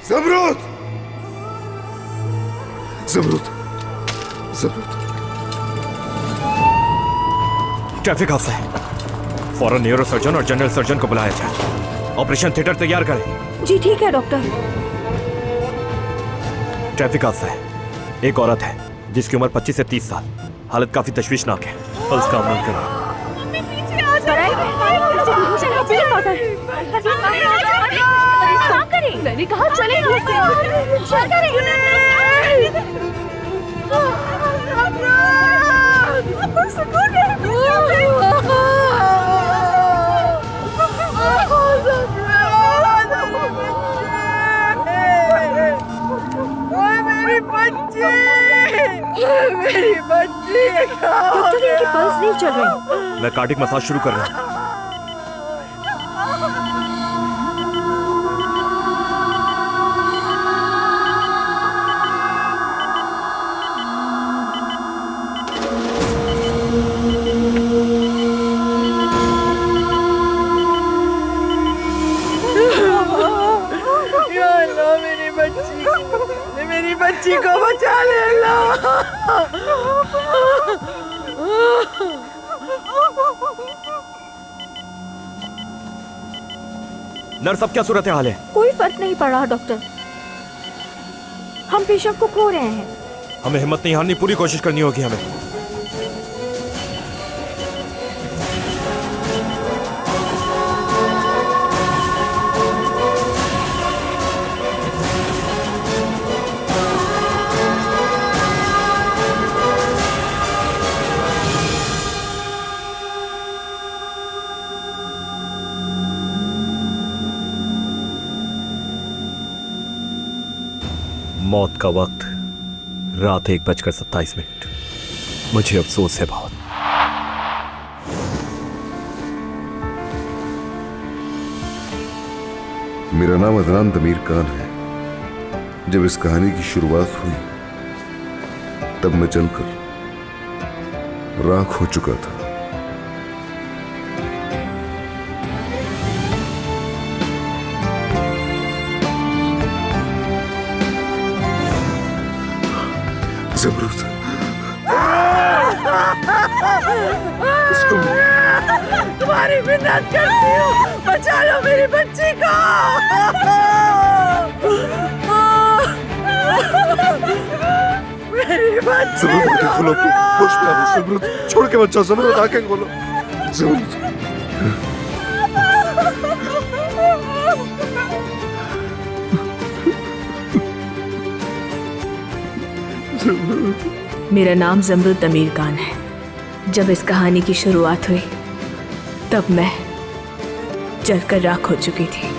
ज़मरूद! ज़मरूद! ज़मरूद! Traffic हादसा है। फौरन न्यूरो सर्जन और जनरल सर्जन को बुलाया जाए। ऑपरेशन थिएटर तैयार करें। जी ठीक है डॉक्टर। ट्रैफिक हादसा है। एक औरत है जिसकी उम्र 25 से 30 साल। हालत काफी तशवीशनाक है। पल्स का अमल करो। मैंने कहा चले मेरी बच्ची डॉक्टर इनकी पल्स नहीं चल रही। मैं कार्डिक मसाज शुरू कर रहा हूँ। मेरी बच्ची को बचा ले अल्लाह। नर्स, अब क्या सूरत हाल है? कोई फर्क नहीं पड़ रहा डॉक्टर। हम पेशेंट को खो रहे हैं। हमें हिम्मत नहीं हारनी, पूरी कोशिश करनी होगी हमें। मौत का वक्त रात 1:27। मुझे अफसोस है बहुत। मेरा नाम अदनान तमीर खान है। जब इस कहानी की शुरुआत हुई तब मैं जलकर राख हो चुका था। ज़मरूद, इसको तुम्हारी मिन्नत करती हूँ, बचा लो मेरी बच्ची को। मेरी बच्ची। ज़मरूद, आंखें खोलो, होश में आओ। ज़मरूद, छोड़ के बच्चा। ज़मरूद, आंखें खोलो। ज़मरूद, मेरा नाम ज़मरूद तमीर खान है। जब इस कहानी की शुरुआत हुई तब मैं जलकर राख हो चुकी थी।